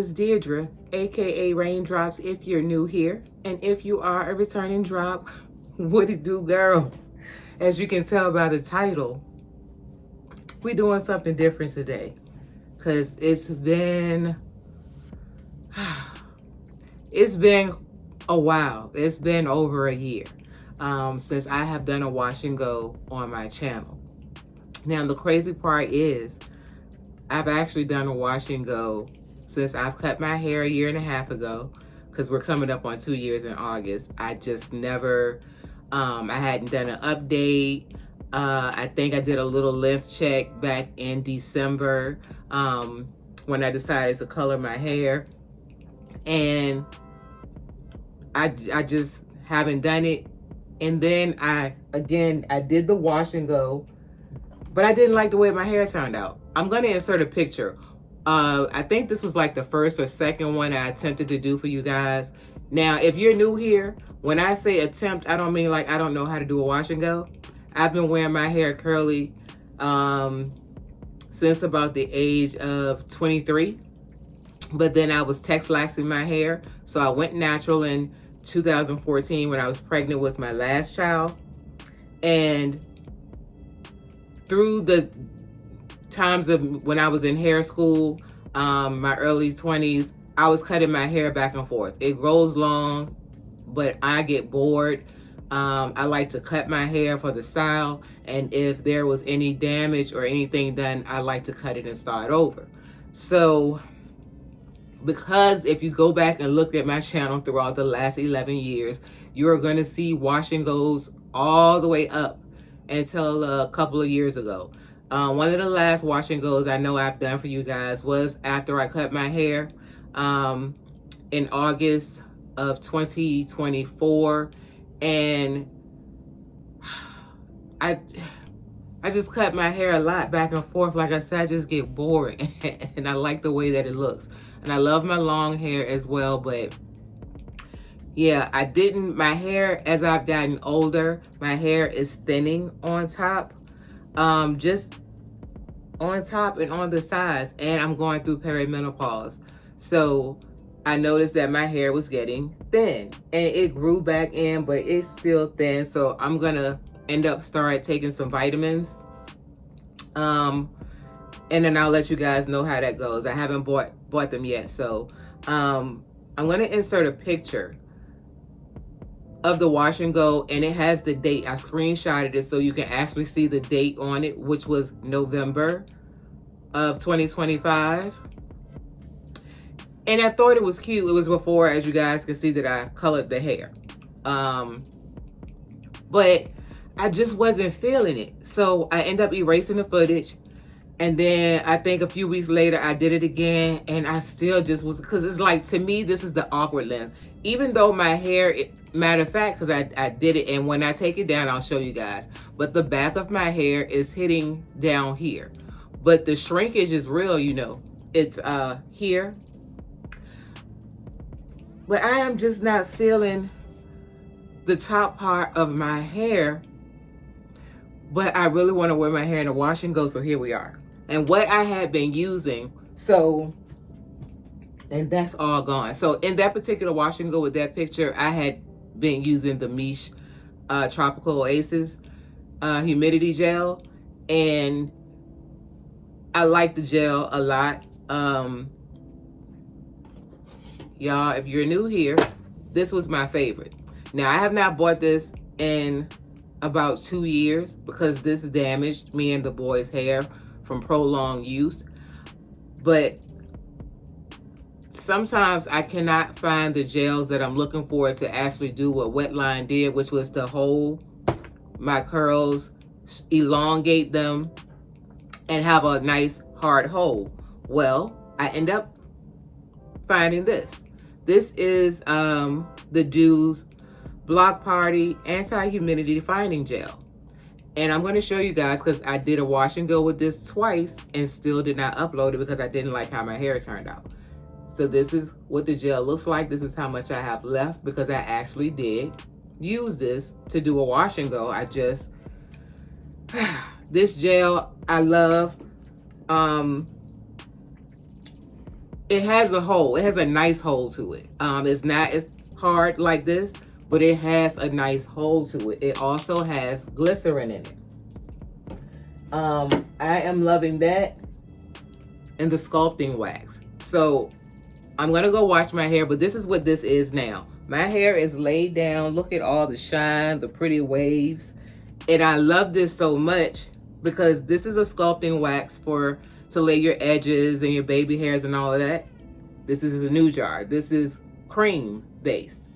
is Deirdre, aka Raindrops, if you're new here. And if you are a returning drop, what it do, girl? As you can tell by the title, we're doing something different today. Because it's been a while. It's been over a year since I have done a wash and go on my channel. Now, the crazy part is I've actually done a wash and go since I've cut my hair a year and a half ago, because we're coming up on 2 years in August. I just never, I hadn't done an update. I think I did a little length check back in December when I decided to color my hair. And I just haven't done it. And then I did the wash and go, but I didn't like the way my hair turned out. I'm going to insert a picture. I think this was like the first or second one I attempted to do for you guys. Now, if you're new here, when I say attempt, I don't mean like I don't know how to do a wash and go. I've been wearing my hair curly since about the age of 23. But then I was texlaxing my hair. So I went natural in 2014 when I was pregnant with my last child. And through the times of when I was in hair school, my early 20s, I was cutting my hair back and forth. It grows long, but I get bored. I like to cut my hair for the style. And if there was any damage or anything done, I like to cut it and start over. So, because if you go back and look at my channel throughout the last 11 years, you are going to see wash and goes all the way up until a couple of years ago. One of the last wash and goes I know I've done for you guys was after I cut my hair in August of 2024. And I just cut my hair a lot back and forth. Like I said, I just get bored and I like the way that it looks. And I love my long hair as well, but yeah, my hair, as I've gotten older, my hair is thinning on top. Just on top and on the sides, and I'm going through perimenopause. So I noticed that my hair was getting thin, and it grew back in, but it's still thin. So I'm gonna end up taking some vitamins. And then I'll let you guys know how that goes. I haven't bought them yet. So I'm gonna insert a picture of the wash and go, and it has the date. I screenshotted it so you can actually see the date on it, which was November of 2025. And I thought it was cute. It was before, as you guys can see, that I colored the hair. But I just wasn't feeling it. So I ended up erasing the footage. And then I think a few weeks later, I did it again. And I still just was, because it's like, to me, this is the awkward length. Even though my hair, matter of fact, because I did it, and when I take it down, I'll show you guys. But the back of my hair is hitting down here. But the shrinkage is real, you know. It's here. But I am just not feeling the top part of my hair. But I really want to wear my hair in a wash and go, so here we are. And what I had been using, and that's all gone. So in that particular wash and go with that picture, I had been using the Miche Tropical Oasis humidity gel. And I like the gel a lot. Y'all, if you're new here, this was my favorite. Now, I have not bought this in about 2 years because this damaged me and the boys' hair from prolonged use. But sometimes I cannot find the gels that I'm looking for to actually do what Wetline did, which was to hold my curls, elongate them, and have a nice hard hold. Well, I end up finding this. This is the Doux Block Party Anti-Humidity Defining Gel. And I'm going to show you guys, because I did a wash and go with this twice and still did not upload it because I didn't like how my hair turned out. So this is what the gel looks like. This is how much I have left, because I actually did use this to do a wash and go. This gel I love. it has a hole. It has a nice hole to it. It's not as hard like this, but it has a nice hole to it. It also has glycerin in it. I am loving that and the sculpting wax. So I'm gonna go wash my hair, but this is what this is now. My hair is laid down. Look at all the shine, the pretty waves. And I love this so much because this is a sculpting wax to lay your edges and your baby hairs and all of that. This is a new jar. This is cream based.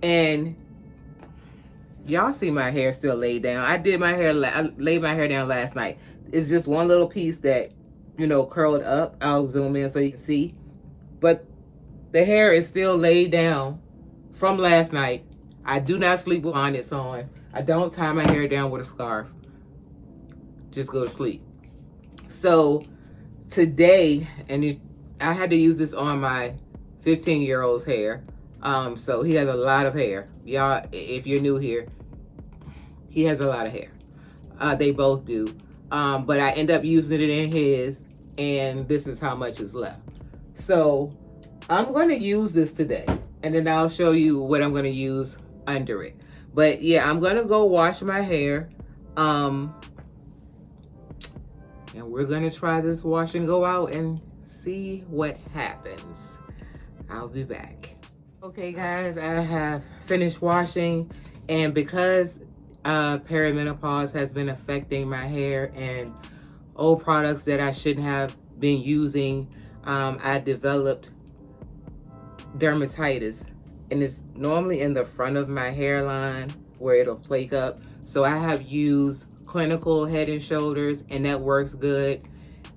And y'all see my hair still laid down. I laid my hair down last night. It's just one little piece that, you know, curled up. I'll zoom in so you can see. But the hair is still laid down from last night. I do not sleep with bonnets on. I don't tie my hair down with a scarf. Just go to sleep. So today, I had to use this on my 15-year-old's hair. So he has a lot of hair. Y'all, if you're new here, he has a lot of hair. They both do. But I end up using it in his, and this is how much is left. So I'm going to use this today, and then I'll show you what I'm going to use under it. But yeah, I'm going to go wash my hair. And we're going to try this wash and go out and see what happens. I'll be back. Okay guys, I have finished washing, and because perimenopause has been affecting my hair and old products that I shouldn't have been using, I developed dermatitis, and it's normally in the front of my hairline where it'll flake up. So I have used Clinical Head and Shoulders, and that works good.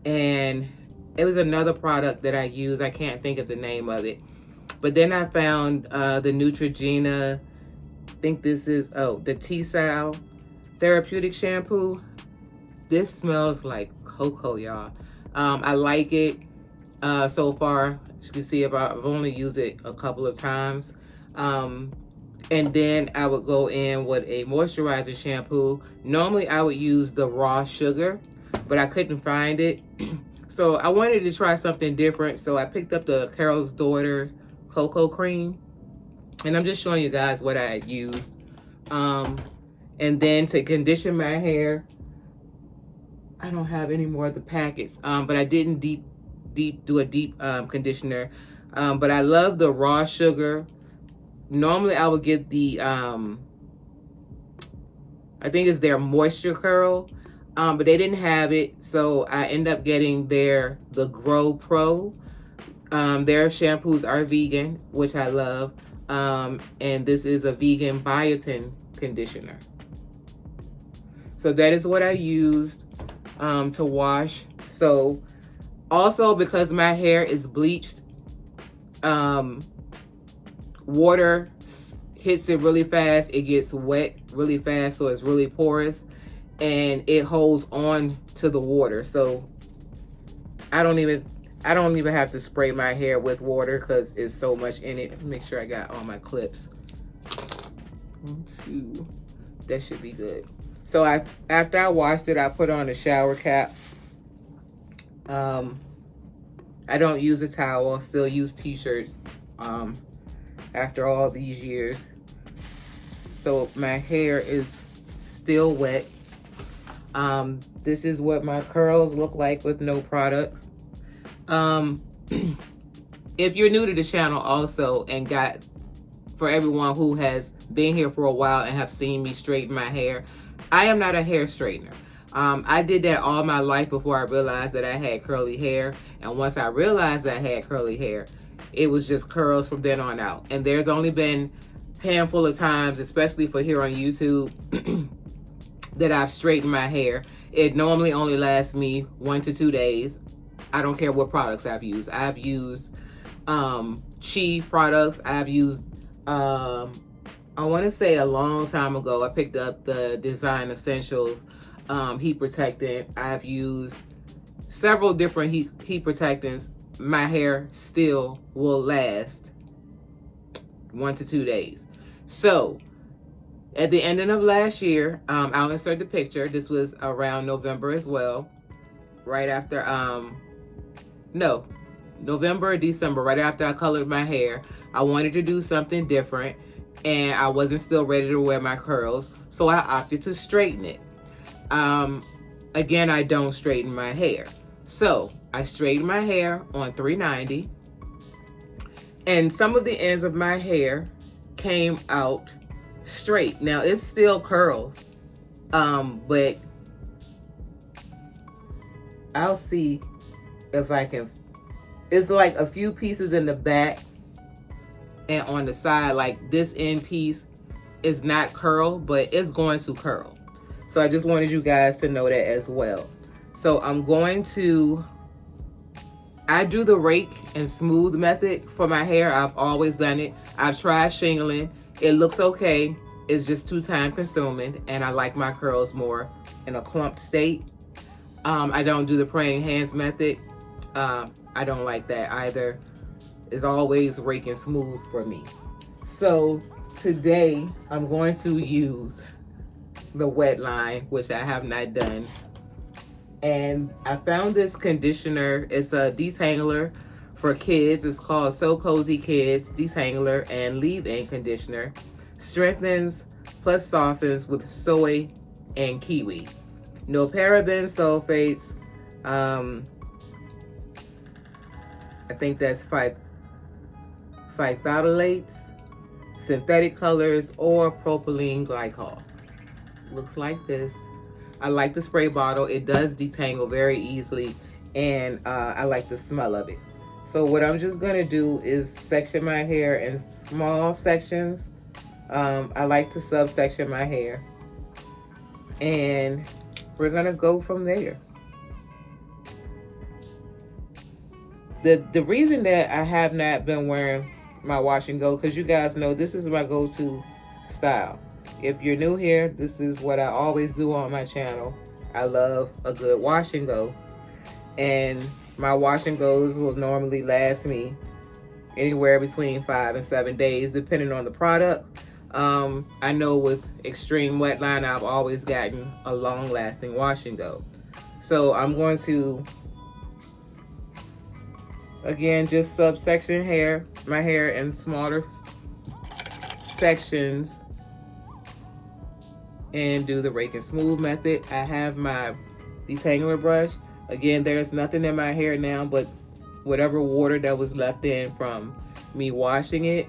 And it was another product that I use. I can't think of the name of it. But then I found the Neutrogena, I think this is, the T-Sal Therapeutic Shampoo. This smells like cocoa, y'all. I like it so far. As you can see, I've only used it a couple of times. And then I would go in with a moisturizing shampoo. Normally I would use the raw sugar, but I couldn't find it. So I wanted to try something different. So I picked up the Carol's Daughter Cocoa Cream. And I'm just showing you guys what I used. And then to condition my hair, I don't have any more of the packets. But I didn't do a deep conditioner. But I love the raw sugar. Normally I would get the, I think it's their Moisture Curl, but they didn't have it. So I end up getting the Grow Pro. Their shampoos are vegan, which I love. And this is a vegan biotin conditioner. So that is what I used to wash. So also, because my hair is bleached, water hits it really fast. It gets wet really fast, so it's really porous, and it holds on to the water. So I don't even have to spray my hair with water because it's so much in it. Make sure I got all my clips. 1, 2. That should be good. So after I washed it, I put on a shower cap. I don't use a towel. Still use t-shirts after all these years. So my hair is still wet. This is what my curls look like with no products. If you're new to the channel also, and for everyone who has been here for a while and have seen me straighten my hair, I am not a hair straightener. I did that all my life before I realized that I had curly hair. And once I realized I had curly hair, it was just curls from then on out. And there's only been a handful of times, especially for here on YouTube, that I've straightened my hair. It normally only lasts me 1 to 2 days. I don't care what products I've used. I've used Chi products. I've used, I want to say a long time ago, I picked up the Design Essentials heat protectant. I've used several different heat protectants. My hair still will last 1 to 2 days. So at the ending of last year, I'll insert the picture. This was around November as well. Right after, no, November or December, right after I colored my hair. I wanted to do something different, and I wasn't still ready to wear my curls, so I opted to straighten it. Again, I don't straighten my hair. So I straightened my hair on 390, and some of the ends of my hair came out straight. Now it's still curls, but I'll see if I can. It's like a few pieces in the back and on the side, like this end piece is not curl, but it's going to curl. So I just wanted you guys to know that as well. So I'm going to, I do the rake and smooth method for my hair. I've always done it. I've tried shingling. It looks okay. It's just too time consuming, and I like my curls more in a clumped state. I don't do the praying hands method. I don't like that either. It's always raking smooth for me. So today I'm going to use the wet line, which I have not done. And I found this conditioner. It's a detangler for kids. It's called So Cozy Kids Detangler and Leave-In Conditioner. Strengthens plus softens with soy and kiwi. No parabens, sulfates. I think that's phytalates, synthetic colors, or propylene glycol. Looks like this. I like the spray bottle. It does detangle very easily, and I like the smell of it. So what I'm just gonna do is section my hair in small sections. I like to subsection my hair, and we're gonna go from there. The reason that I have not been wearing my wash and go, because you guys know this is my go-to style. If you're new here, this is what I always do on my channel. I love a good wash and go, and my wash and goes will normally last me anywhere between 5 and 7 days, depending on the product. I know with Extreme Wetline, I've always gotten a long-lasting wash and go. So I'm going to, again, just subsection my hair in smaller sections and do the rake and smooth method. I have my detangler brush. Again, there's nothing in my hair now but whatever water that was left in from me washing it.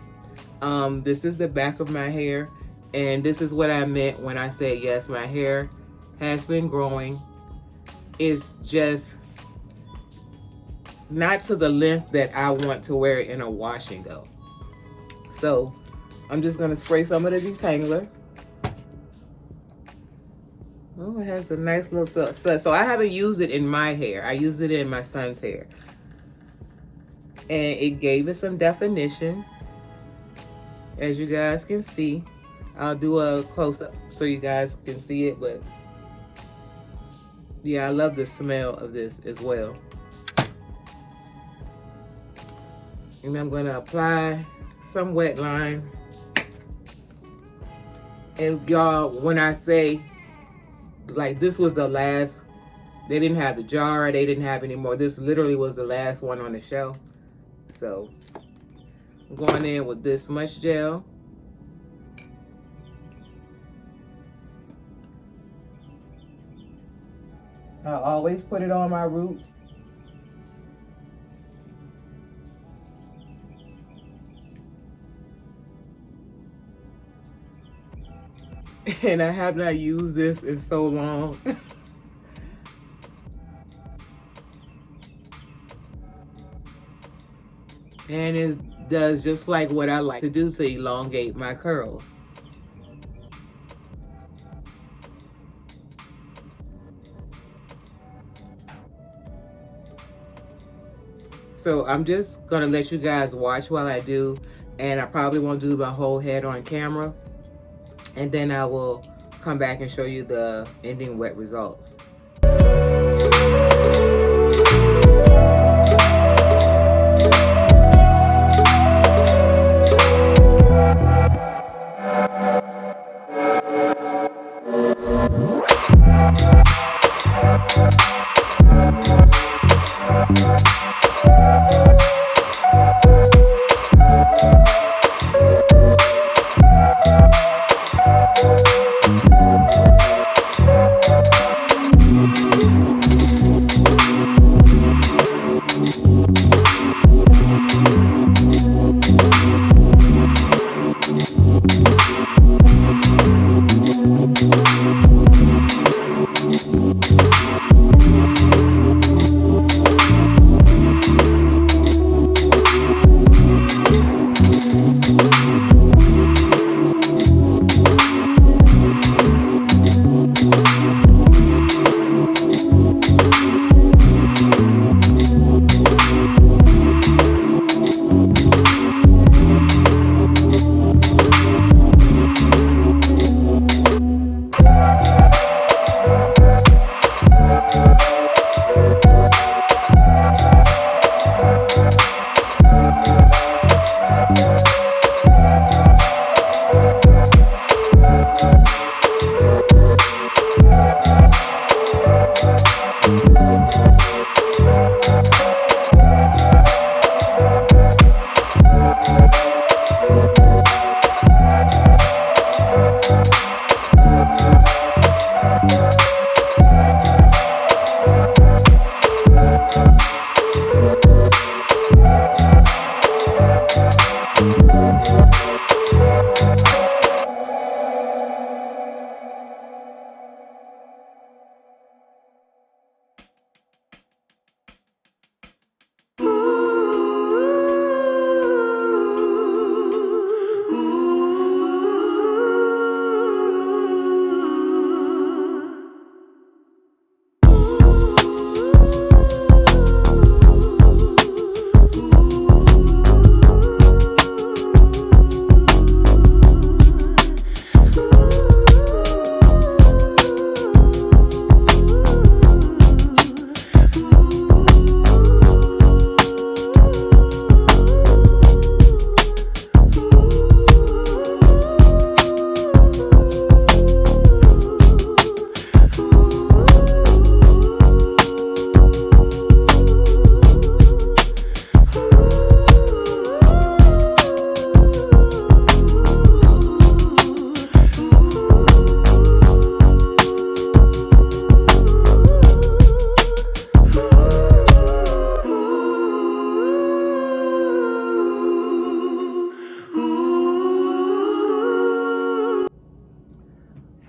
This is the back of my hair, and this is what I meant when I said yes, my hair has been growing. It's just not to the length that I want to wear it in a wash and go. So I'm just gonna spray some of the detangler. Oh, it has a nice little, so I haven't used it in my hair. I used it in my son's hair. And it gave it some definition, as you guys can see. I'll do a close-up so you guys can see it, but yeah, I love the smell of this as well. And I'm gonna apply some wet line. And y'all, when I say, like, this was the last, they didn't have the jar, they didn't have any more. This literally was the last one on the shelf. So I'm going in with this much gel. I always put it on my roots. And I have not used this in so long. And it does just like what I like to do to elongate my curls. So I'm just gonna let you guys watch while I do, and I probably won't do my whole head on camera. And then I will come back and show you the ending wet results.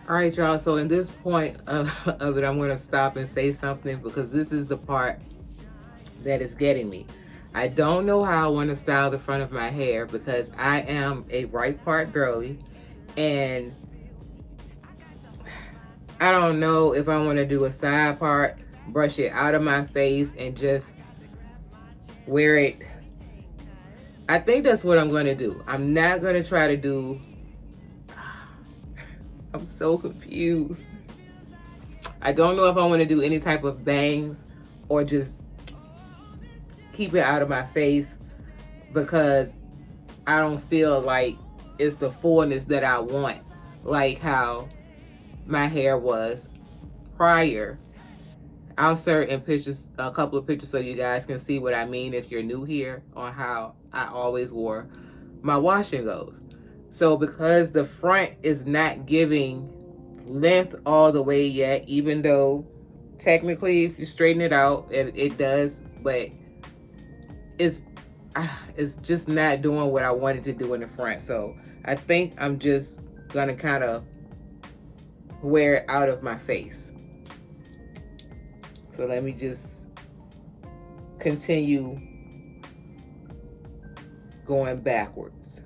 All right, y'all. So in this point of it, I'm going to stop and say something because this is the part that is getting me. I don't know how I want to style the front of my hair because I am a right part girly, and I don't know if I want to do a side part, brush it out of my face, and just wear it. I think that's what I'm going to do. I'm not going to try to do. I'm so confused. I don't know if I want to do any type of bangs or just keep it out of my face because I don't feel like it's the fullness that I want, like how my hair was prior. I'll insert in pictures, a couple of pictures, so you guys can see what I mean if you're new here, on how I always wore my wash and goes. So because the front is not giving length all the way yet, even though technically if you straighten it out, it does, but it's just not doing what I wanted to do in the front. So I think I'm just gonna kind of wear it out of my face. So let me just continue going backwards,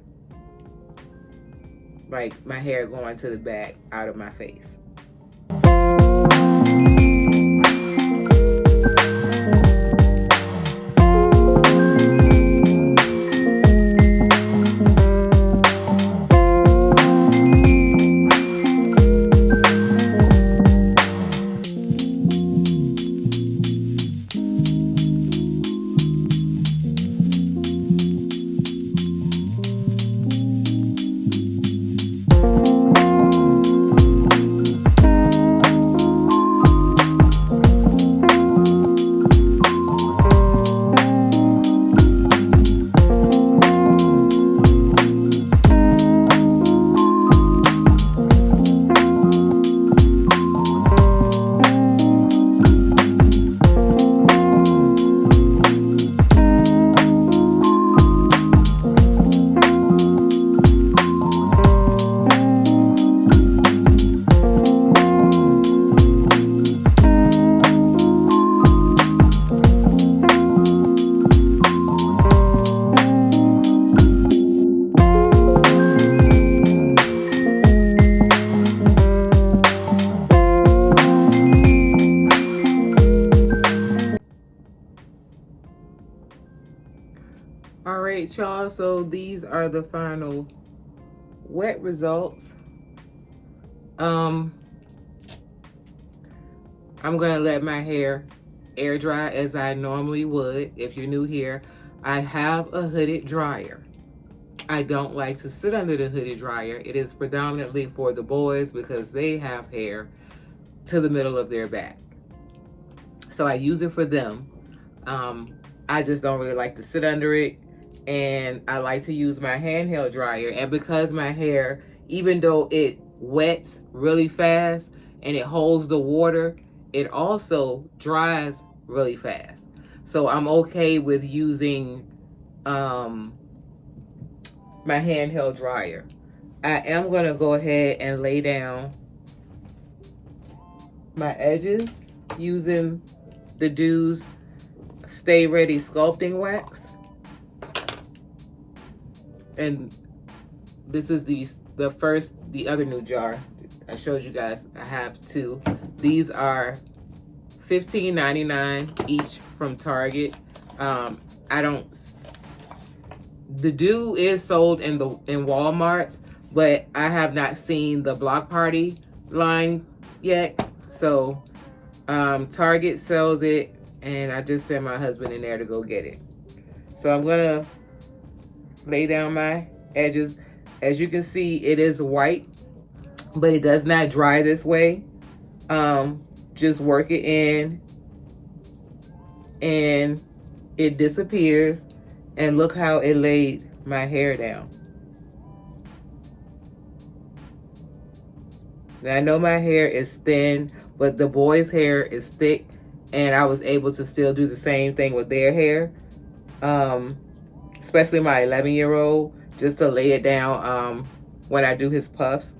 like my hair going to the back out of my face. All right, y'all, so these are the final wet results. I'm gonna let my hair air dry as I normally would. If you're new here, I have a hooded dryer. I don't like to sit under the hooded dryer. It is predominantly for the boys because they have hair to the middle of their back. So I use it for them. I just don't really like to sit under it. And I like to use my handheld dryer. And because my hair, even though it wets really fast and it holds the water, it also dries really fast. So I'm okay with using my handheld dryer. I am going to go ahead and lay down my edges using the Do's Stay Ready Sculpting Wax. And this is the other new jar. I showed you guys, I have two. These are $15.99 each from Target. The Dew is sold in Walmart, but I have not seen the Block Party line yet. So Target sells it, and I just sent my husband in there to go get it. So I'm gonna lay down my edges. As you can see, it is white, but it does not dry this way. Just work it in and it disappears. And look how it laid my hair down. Now I know my hair is thin, but the boys' hair is thick, and I was able to still do the same thing with their hair. Especially my 11-year-old, just to lay it down when I do his puffs.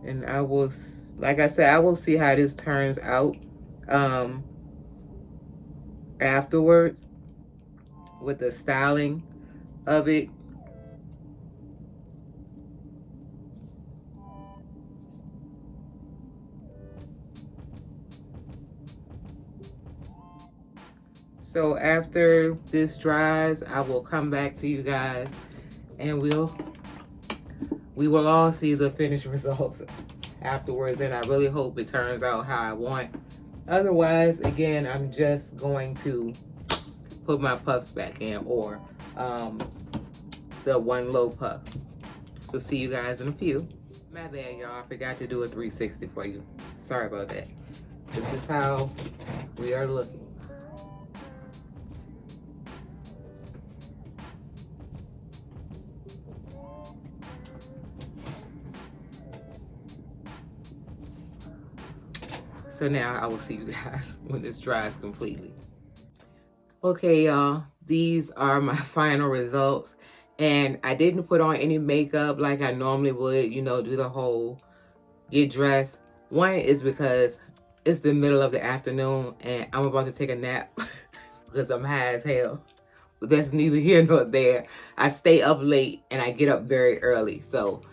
And I will, like I said, I will see how this turns out afterwards with the styling of it. So after this dries, I will come back to you guys and we will all see the finished results afterwards, and I really hope it turns out how I want. Otherwise, again, I'm just going to put my puffs back in, or the one low puff. So see you guys in a few. My bad, y'all. I forgot to do a 360 for you. Sorry about that. This is how we are looking. So now I will see you guys when this dries completely. Okay, y'all, these are my final results. And I didn't put on any makeup like I normally would, you know, do the whole get dressed. One is because it's the middle of the afternoon and I'm about to take a nap because I'm high as hell. But that's neither here nor there. I stay up late and I get up very early. So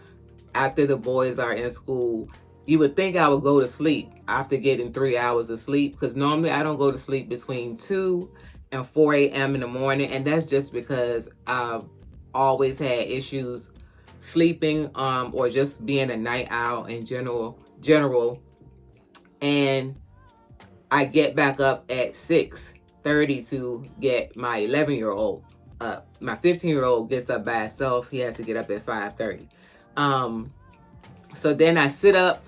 after the boys are in school, you would think I would go to sleep after getting 3 hours of sleep, because normally I don't go to sleep between 2 and 4 a.m. in the morning, and that's just because I've always had issues sleeping or just being a night owl in general. And I get back up at 6:30 to get my 11-year-old up. My 15-year-old gets up by himself. He has to get up at 5:30. So then I sit up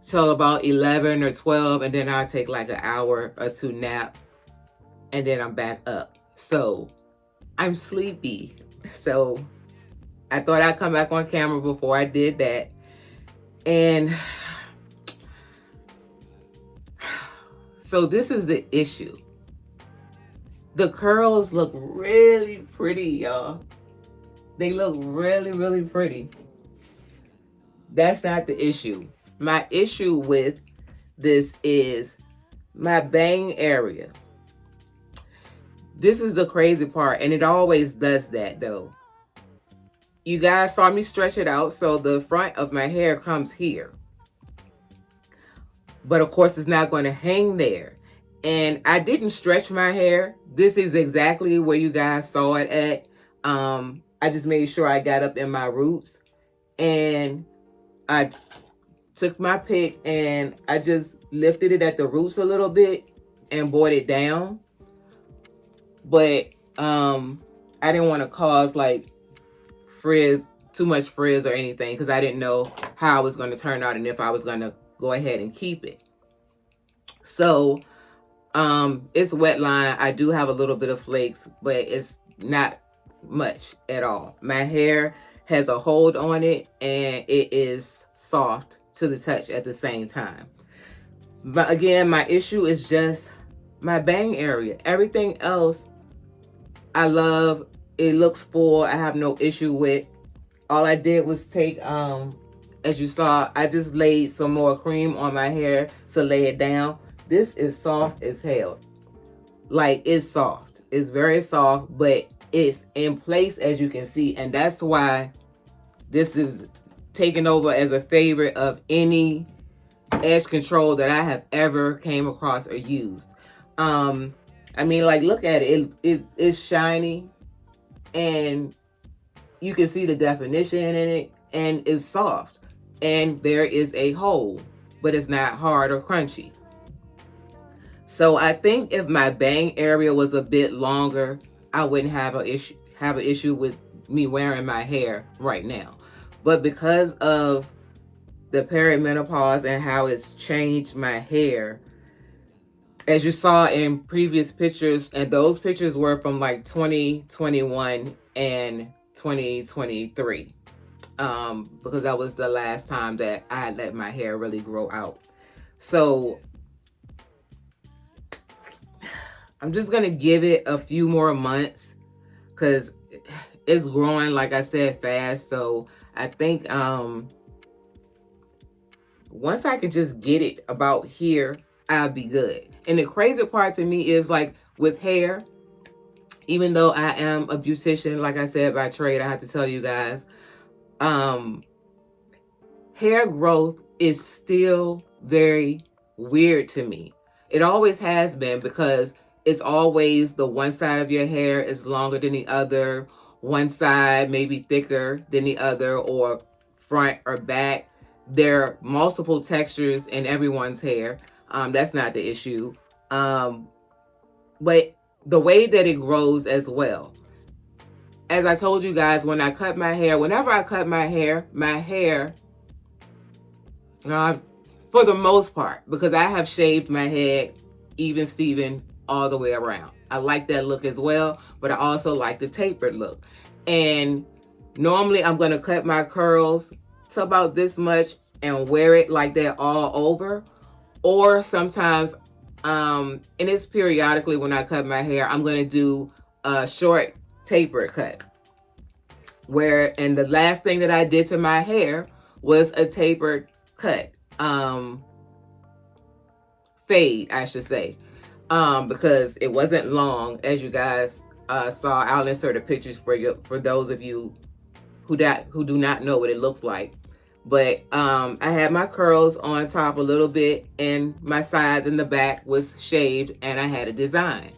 till about 11 or 12, and then I'll take like an hour or two nap, and then I'm back up. So I'm sleepy. So I thought I'd come back on camera before I did that. And so this is the issue. The curls look really pretty, y'all. They look really, really pretty. That's not the issue. My issue with this is my bang area. This is the crazy part, and it always does that though. You guys saw me stretch it out, so the front of my hair comes here. But of course, it's not going to hang there. And I didn't stretch my hair. This is exactly where you guys saw it at. I just made sure I got up in my roots, and I took my pick and I just lifted it at the roots a little bit and brought it down. But I didn't want to cause like too much frizz or anything, because I didn't know how it was going to turn out and if I was going to go ahead and keep it. So it's Wetline. I do have a little bit of flakes, but it's not much at all. My hair has a hold on it and it is soft to the touch at the same time. But again, my issue is just my bang area. Everything else I love. It looks full. I have no issue with. All I did was take, as you saw, I just laid some more cream on my hair to lay it down. This is soft as hell. Like, it's soft. It's very soft, but it's in place, as you can see. And that's why this is taken over as a favorite of any edge control that I have ever came across or used. I mean, like, look at it. It's shiny, and you can see the definition in it, and it's soft. And there is a hole, but it's not hard or crunchy. So I think if my bang area was a bit longer, I wouldn't have an issue with me wearing my hair right now. But because of the perimenopause and how it's changed my hair, as you saw in previous pictures, and those pictures were from like 2021 and 2023, because that was the last time that I had let my hair really grow out. So I'm just gonna give it a few more months, because it's growing, like I said, fast. So I think once I can just get it about here, I'll be good. And the crazy part to me is, like, with hair, even though I am a beautician, like I said, by trade, I have to tell you guys, hair growth is still very weird to me. It always has been, because it's always the one side of your hair is longer than the other, one side maybe thicker than the other, or front or back. There are multiple textures in everyone's hair. That's not the issue. But the way that it grows as well. As I told you guys, when I cut my hair, whenever I cut my hair, for the most part, because I have shaved my head, even Steven, all the way around. I like that look as well, but I also like the tapered look. And normally I'm going to cut my curls to about this much and wear it like that all over. Or sometimes, and it's periodically when I cut my hair, I'm going to do a short tapered cut. And the last thing that I did to my hair was a tapered cut. Fade, I should say. Because it wasn't long, as you guys saw. I'll insert the pictures for those of you who do not know what it looks like. But I had my curls on top a little bit, and my sides and the back was shaved, and I had a design.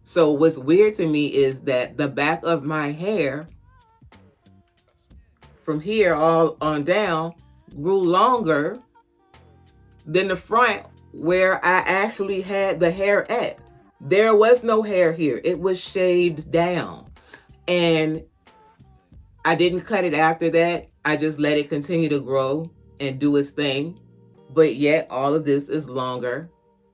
So what's weird to me is that the back of my hair, from here all on down, grew longer than the front, where I actually had the hair at. There was no hair here. It was shaved down. And I didn't cut it after that. I just let it continue to grow and do its thing. But yet all of this is longer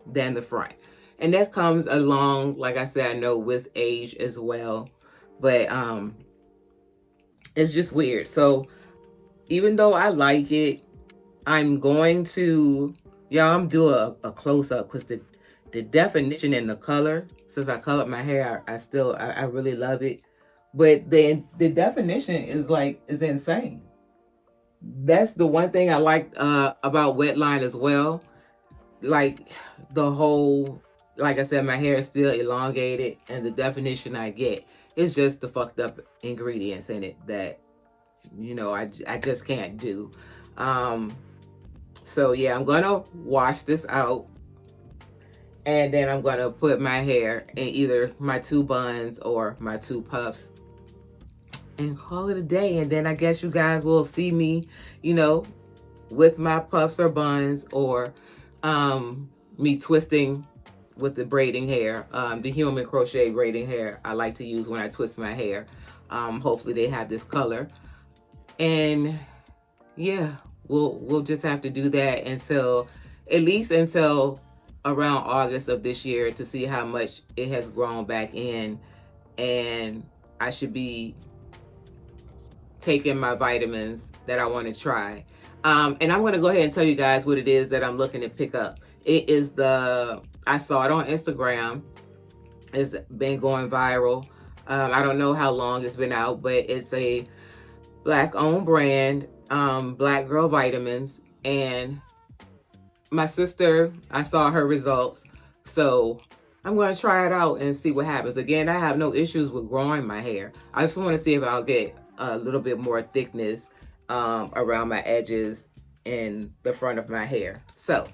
than the front. And that comes along, like I said, I know, with age as well. But it's just weird. So even though I like it, I'm going to, I'm doing a close-up, because the definition and the color, since I colored my hair, I really love it. But the definition is insane. That's the one thing I liked about Wetline as well. Like, the whole, like I said, my hair is still elongated, and the definition I get is just the fucked up ingredients in it that, I just can't do. So yeah, I'm gonna wash this out, And then I'm going to put my hair in either my 2 buns or my 2 puffs and call it a day. And then I guess you guys will see me, you know, with my puffs or buns, or me twisting with the braiding hair, the human crochet braiding hair I like to use when I twist my hair. Hopefully they have this color. And yeah, we'll just have to do that until, at least until around August of this year, to see how much it has grown back in. And I should be taking my vitamins that I want to try. And I'm going to go ahead and tell you guys what it is that I'm looking to pick up. It is I saw it on Instagram. It's been going viral. I don't know how long it's been out, but it's a Black-owned brand, Black Girl Vitamins. And my sister, I saw her results, so I'm going to try it out and see what happens. Again, I have no issues with growing my hair. I just want to see if I'll get a little bit more thickness around my edges and the front of my hair. So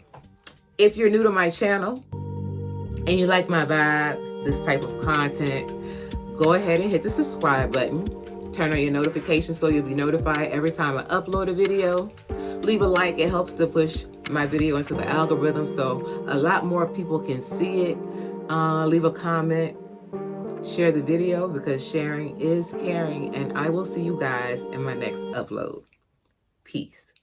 if you're new to my channel and you like my vibe, this type of content, go ahead and hit the subscribe button. Turn on your notifications so you'll be notified every time I upload a video. Leave a like, it helps to push my video into the algorithm so a lot more people can see it. Leave a comment, share the video, because sharing is caring, and I will see you guys in my next upload. Peace.